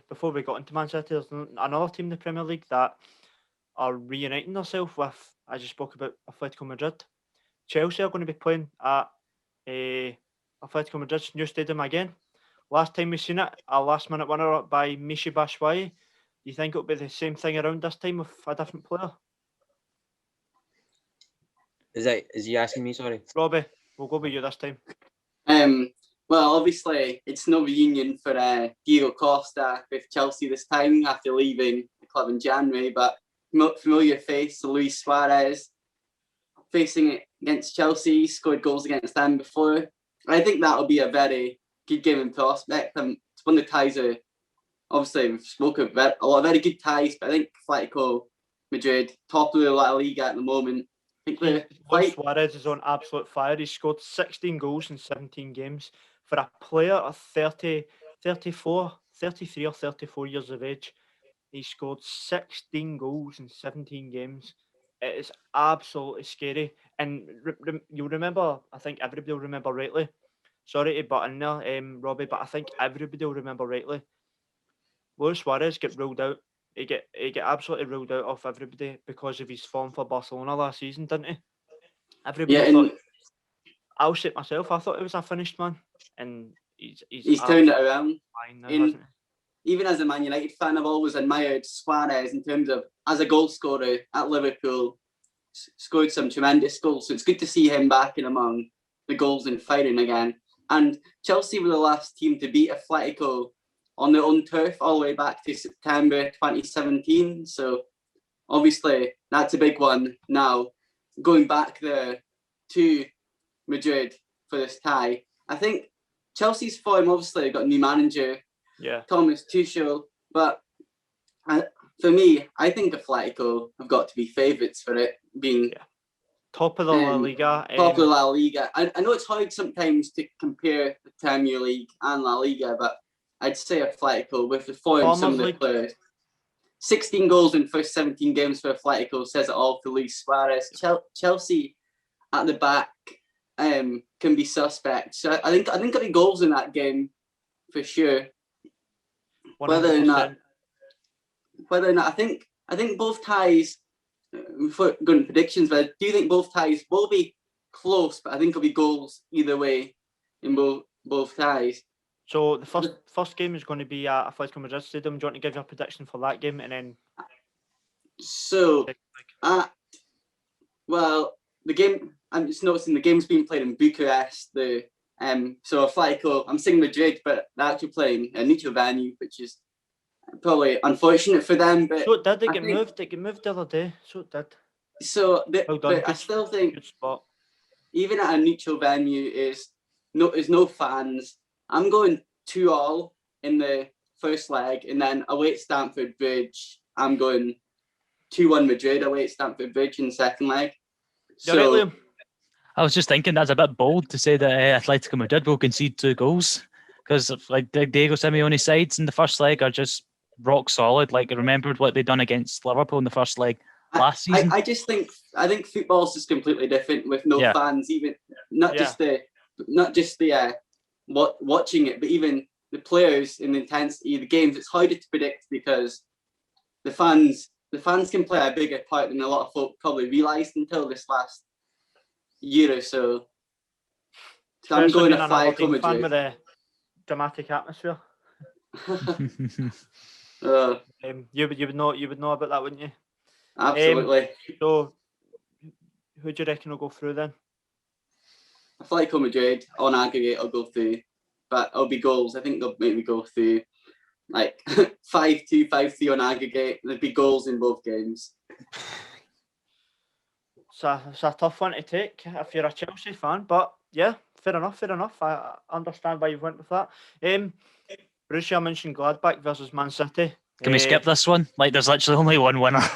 before we got into Man City, there's another team in the Premier League that are reuniting themselves with, as you spoke about, Atletico Madrid. Chelsea are going to be playing at Atletico Madrid's new stadium again. Last time we've seen it, a last-minute winner by Michy Batshuayi. Do you think it'll be the same thing around this time with a different player?
Is he asking me? Sorry,
Robbie, we'll go with you this time.
Well, obviously, it's no reunion for Diego Costa with Chelsea this time after leaving the club in January, but familiar face, Luis Suarez, facing it against Chelsea, scored goals against them before. I think that'll be a very good game in prospect. It's one of the ties are, obviously, we've spoken about a lot of very good ties, but I think Atletico Madrid, top of the La Liga at the moment. I think
Luis Suarez is on absolute fire. He scored 16 goals in 17 games. For a player of 33 or 34 years of age, he scored 16 goals in 17 games. It is absolutely scary. And you'll remember, I think everybody will remember rightly. Sorry to butt in there, Robbie, but I think everybody will remember rightly. Luis Suarez get ruled out. He get absolutely ruled out of everybody because of his form for Barcelona last season, didn't he? Everybody thought. I'll say it myself. I thought he was a finished man, and he's
turned it around.
Fine now, hasn't he?
Even as a Man United fan, I've always admired Suarez in terms of as a goal scorer at Liverpool. Scored some tremendous goals, so it's good to see him back in among the goals and firing again. And Chelsea were the last team to beat Atletico on their own turf all the way back to September 2017. So obviously that's a big one now. Going back there to Madrid for this tie. I think Chelsea's form, obviously, got a new manager, Thomas Tuchel, but for me, I think Atletico have got to be favourites for it, being
top of the La Liga.
Top of the La Liga. I know it's hard sometimes to compare the Premier League and La Liga, but I'd say Atletico with the form of some of the players. 16 goals in first 17 games for Atletico says it all for Luis Suarez. Chelsea at the back can be suspect. So I think there'll be goals in that game for sure. 100%. Whether or not I think both ties. Before going to predictions, but I do think both ties will be close. But I think it'll be goals either way in both ties.
So the first game is going to be at Atletico Madrid Stadium. Do you want to give your prediction for that game, and then?
So, the game. I'm just noticing the game's being played in Bucharest. So Atletico. I'm saying Madrid, but they're actually playing a neutral venue, which is probably unfortunate for them. But
so it did. They get moved. They get moved the other day. So it did.
So, but I still think
good spot.
Even at a neutral venue, is no fans. I'm going 2-2 in the first leg, and then away at Stamford Bridge, I'm going 2-1 Madrid away at Stamford Bridge in the second leg.
So,
I was just thinking that's a bit bold to say that Atletico Madrid will concede 2 goals, because like Diego Simeone's sides in the first leg are just rock solid. Like, I remembered what they'd done against Liverpool in the first leg last season.
I think football's just completely different with no fans, even not just the watching it, but even the players in the intensity of the games. It's harder to predict because the fans can play a bigger part than a lot of folk probably realised until this last year or so. So I'm going to Atletico Madrid
with a dramatic atmosphere. You would know about that, wouldn't you?
Absolutely.
So who do you reckon will go through then?
Atletico Madrid on aggregate will go through, but it'll be goals. I think they'll maybe go through like 5-2, 5-3 on aggregate. There'll be goals in both games.
So it's a tough one to take if you're a Chelsea fan, but yeah, fair enough. I understand why you went with that. Borussia Mönchengladbach versus Man City.
Can we skip this one? Like, there's literally only one winner.
Are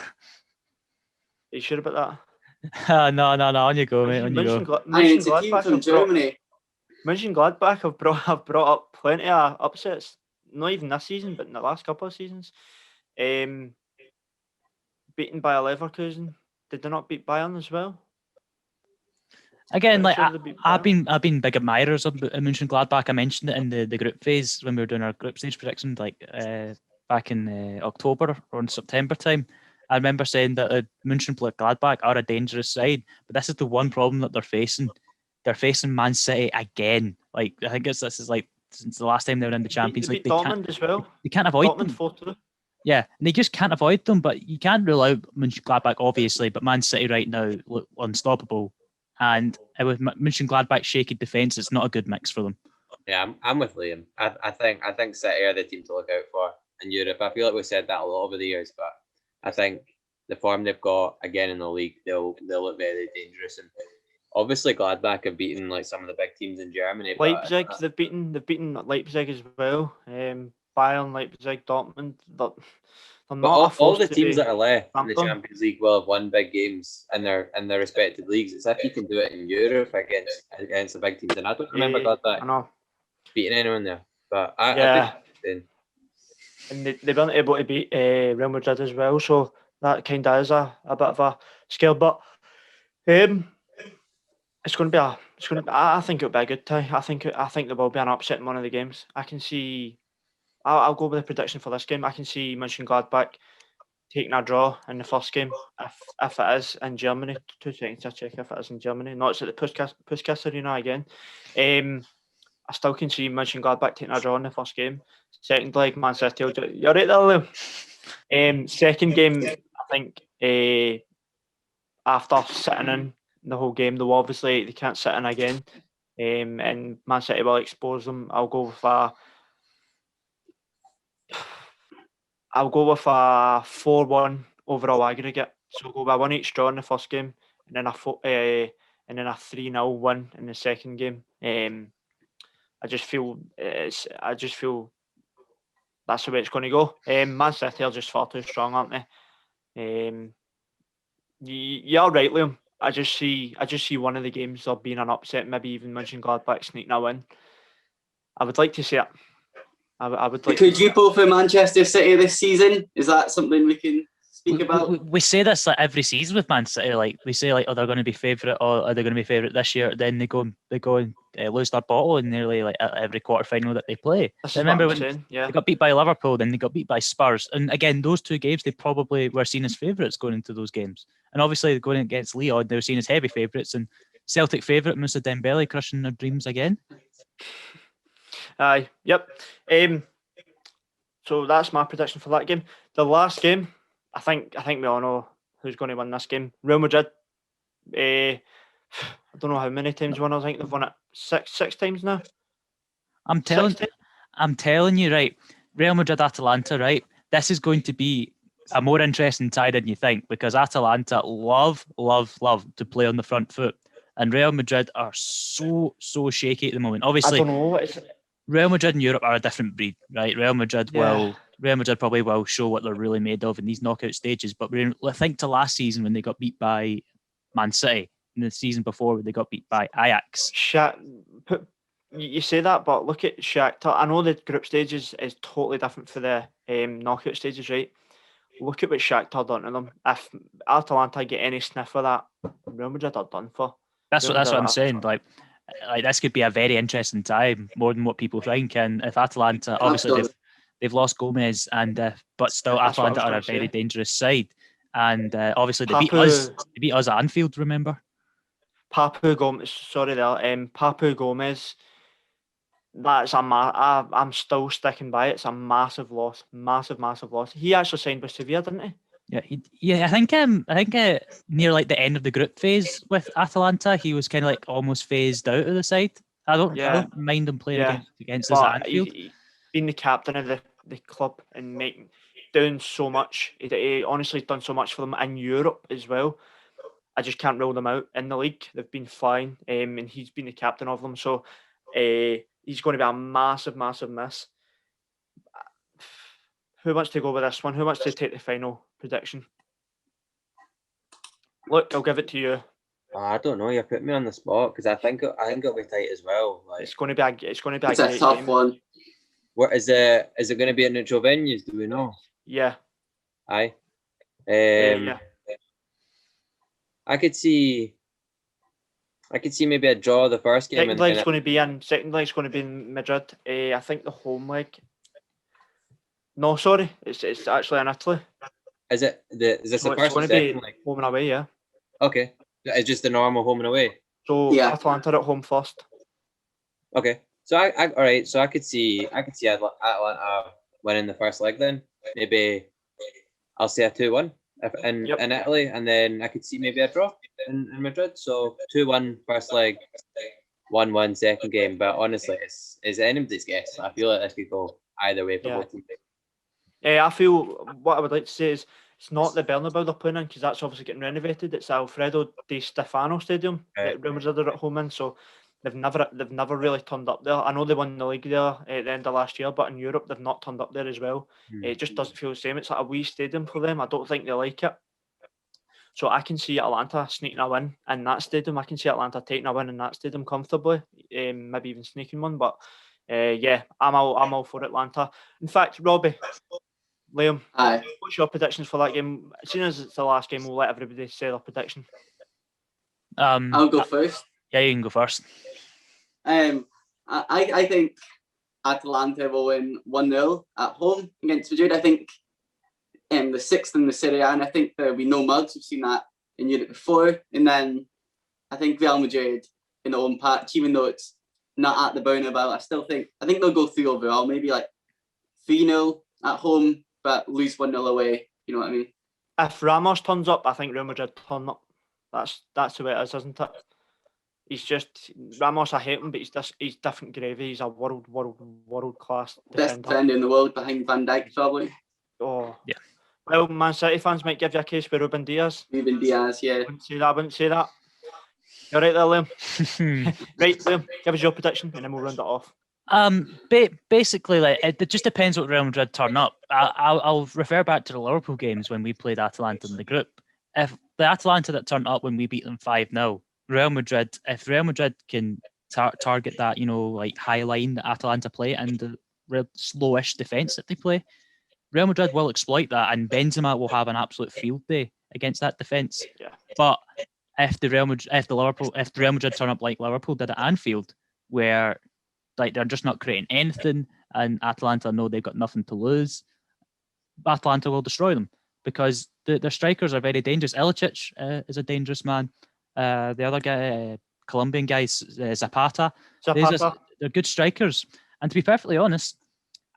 you sure about that?
No, on you go, mate. On you go.
It's a team from Germany.
Mönchengladbach have brought up plenty of upsets. Not even this season, but in the last couple of seasons. Beaten by a Leverkusen. Did they not beat Bayern as well?
Again, like I've been big admirers of Mönchengladbach. I mentioned it in the group phase when we were doing our group stage predictions, like back in October or in September time. I remember saying that Mönchengladbach are a dangerous side, but this is the one problem that they're facing. They're facing Man City again. Like, I think this is like since the last time they were in the Champions League.
They beat Dortmund as well.
They can't avoid
Dortmund
them. 4-2. Yeah, and they just can't avoid them. But you can't rule out Mönchengladbach, obviously. But Man City right now look unstoppable. and with Mönchengladbach's shaky defence, it's not a good mix for them.
Yeah, I'm with Liam. I think City are the team to look out for in Europe. I feel like we've said that a lot over the years, but I think the form they've got again in the league, they'll look very dangerous. And obviously, Gladbach have beaten like some of the big teams in Germany.
Leipzig, they've beaten Leipzig as well. Bayern, Leipzig, Dortmund. They're not
all the teams that are left in the
them.
Champions League will have won big games in their respective leagues. It's if you can do it in Europe against the big teams. And I don't remember Gladbach beating anyone there, but I think
and they weren't able to beat Real Madrid as well, so that kind of is a bit of a scale. But it's going to be I think it'll be a good tie. I think there will be an upset in one of the games. I can see. I'll go with the prediction for this game. I can see Mönchengladbach taking a draw in the first game if it is in Germany. 2 seconds to check if it is in Germany. No, it's at the Puskas Arena again. I still can see Mönchengladbach taking a draw in the first game. Second leg, Man City. You're right there, Liam. Second game, I think after sitting in the whole game, they can't sit in again, and Man City will expose them. I'll go with a 4-1 overall aggregate. So I'll go by 1 each draw in the first game, and then a 3-0 win in the second game. I just feel that's the way it's going to go. Man City are just far too strong, aren't they? You're right, Liam. I just see one of the games there being an upset, maybe even Mönchengladbach sneaking a win. I would like to see it. I would like.
Could you pull for Manchester City this season? Is that something we can speak about?
We say this like every season with Man City. Like we say, like, oh, they're going to be favourite, or are they going to be favourite this year? Then they go and lose their bottle in nearly like every quarter final that they play. I remember when they got beat by Liverpool, then they got beat by Spurs, and again those 2 games they probably were seen as favourites going into those games. And obviously going against Lyon, they were seen as heavy favourites, and Celtic favourite Moussa Dembele crushing their dreams again.
Aye, yep. So that's my prediction for that game. The last game, I think we all know who's going to win this game. Real Madrid. I don't know how many times won. I think they've won it six times now.
I'm telling you, right? Real Madrid, Atalanta, right? This is going to be a more interesting tie than you think, because Atalanta love to play on the front foot, and Real Madrid are so shaky at the moment. Obviously,
I don't know.
Real Madrid in Europe are a different breed, right? Real Madrid probably will show what they're really made of in these knockout stages. But I think to last season when they got beat by Man City, and the season before when they got beat by Ajax.
You say that, but look at Shakhtar. I know the group stages is totally different for the knockout stages, right? Look at what Shakhtar done to them. If Atalanta get any sniff of that, Real Madrid are done for.
That's what I'm saying. Like this could be a very interesting time, more than what people think. And if Atalanta, obviously they've lost Gomez, and but still Atalanta are a very dangerous side. And obviously they beat us at Anfield. Remember,
Papu Gomez. That's I'm still sticking by it. It's a massive loss, massive loss. He actually signed with Sevilla, didn't he?
Yeah. I think near like the end of the group phase with Atalanta, he was kind of like almost phased out of the side. I don't mind him playing against us at Anfield.
He's been the captain of the club and doing so much. He honestly done so much for them in Europe as well. I just can't rule them out in the league. They've been fine, and he's been the captain of them. So he's going to be a massive miss. Who wants to go with this one? Who wants to take the final prediction? Look, I'll give it to you.
I don't know. You put me on the spot because I think it'll be tight as well. Like,
it's going to be a
great tough one.
What is it? Is it going to be at neutral venues? Do we know?
Yeah.
Aye.
Yeah.
I could see maybe a draw the first game.
Second leg's going to be in Madrid. I think the home leg. No, sorry, it's actually in Italy.
Is it the first
and second leg? Home and away, yeah.
Okay, it's just the normal home and away.
So Atalanta at home first.
Okay, so I all right. So I could see Atalanta winning the first leg. Then maybe I'll say a 2-1. in Italy, and then I could see maybe a draw in Madrid. So 2-1 first leg, 1-1 second game. But honestly, it's anybody's guess. I feel like this could go either way for both teams.
I feel what I would like to say is it's not the Bernabeu they're playing in, because that's obviously getting renovated. It's Alfredo Di Stefano Stadium that Real Madrid are at home in. So they've never really turned up there. I know they won the league there at the end of last year, but in Europe they've not turned up there as well. It just doesn't feel the same. It's like a wee stadium for them. I don't think they like it. So I can see Atalanta sneaking a win in that stadium. I can see Atalanta taking a win in that stadium comfortably, maybe even sneaking one. But I'm all for Atlanta. In fact, Robbie, Liam, what's your predictions for that game? As soon as it's the last game, we'll let everybody say their prediction.
I'll go first.
Yeah, you can go first.
I think Atalanta will win 1-0 at home against Madrid. I think the sixth in the Serie A, and I think there'll be no mugs. We've seen that in Europe before. And then I think Real Madrid in their own patch, even though it's not at the Bernabeu, I think they'll go through overall. Maybe like 3-0 at home, but lose 1-0 away. You know what I mean?
If Ramos turns up, I think Real Madrid turn up. That's the way it is, isn't it? He's just Ramos. I hate him, but he's different gravy. He's a world class
best defender in the world behind Van Dijk, probably.
Oh yeah. Well, Man City fans might give you a case for Ruben Diaz.
Ruben Diaz, yeah.
I wouldn't say that. You're right there, Liam. Right, Liam, give us your prediction and then we'll round it off.
Basically, like it just depends what Real Madrid turn up. I'll refer back to the Liverpool games when we played Atalanta in the group. If the Atalanta that turned up when we beat them 5-0, if Real Madrid can target that, like high line that Atalanta play and the slowish defence that they play, Real Madrid will exploit that, and Benzema will have an absolute field day against that defence.
Yeah.
But if Real Madrid turn up like Liverpool did at Anfield, where like they're just not creating anything, and Atalanta know they've got nothing to lose, Atalanta will destroy them because their strikers are very dangerous. Ilicic is a dangerous man. The other guy, Colombian guy, Zapata. They're good strikers. And to be perfectly honest,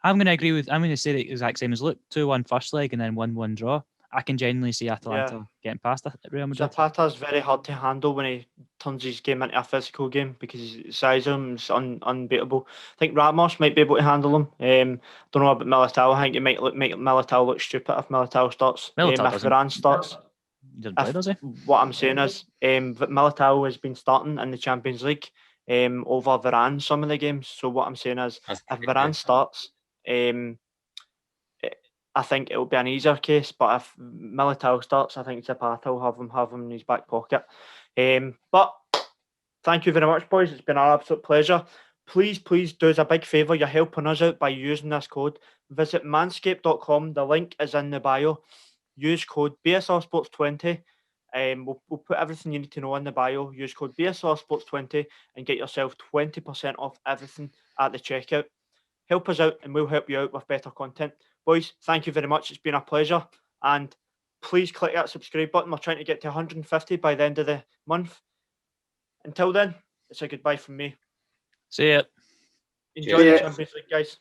I'm going to say the exact same as Luke. 2-1 first leg and then 1-1 draw. I can genuinely see Atalanta getting past Real Madrid.
Zapata's very hard to handle when he turns his game into a physical game because his size of him is unbeatable. I think Ramos might be able to handle him. Don't know about Militao. I think it might make Militao look stupid if Militao starts. If Varane starts.
He doesn't play, does he?
What I'm saying is Militao has been starting in the Champions League over Varane some of the games. So what I'm saying is if Varane starts, I think it will be an easier case, but if Militao starts, I think Zapata will have him in his back pocket. But thank you very much, boys. It's been an absolute pleasure. Please do us a big favour. You're helping us out by using this code. Visit manscaped.com. The link is in the bio. Use code BSRSports20. We'll put everything you need to know in the bio. Use code BSRSports20 and get yourself 20% off everything at the checkout. Help us out and we'll help you out with better content. Boys, thank you very much. It's been a pleasure. And please click that subscribe button. We're trying to get to 150 by the end of the month. Until then, it's a goodbye from me.
See ya.
Enjoy the Champions League, guys.